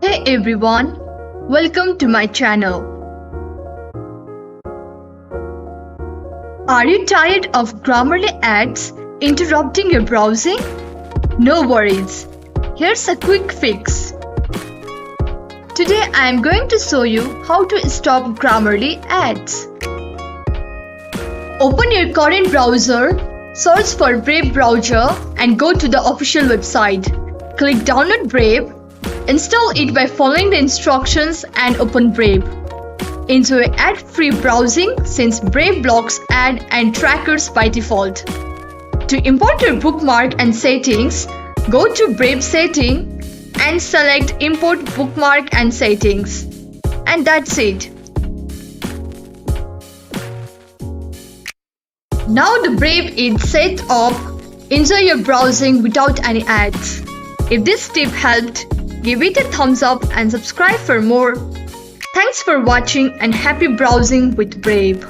Hey everyone, welcome to my channel. Are you tired of Grammarly ads interrupting your browsing? No worries, here's a quick fix. Today I am going to show you how to stop Grammarly ads. Open your current browser, search for Brave browser and go to the official website. Click download Brave. Install it by following the instructions and open Brave. Enjoy ad-free browsing since Brave blocks ad and trackers by default. To import your bookmark and settings, go to Brave setting and select Import Bookmark and Settings. And that's it. Now the Brave is set up. Enjoy your browsing without any ads. If this tip helped, give it a thumbs up and subscribe for more. Thanks for watching and happy browsing with Brave.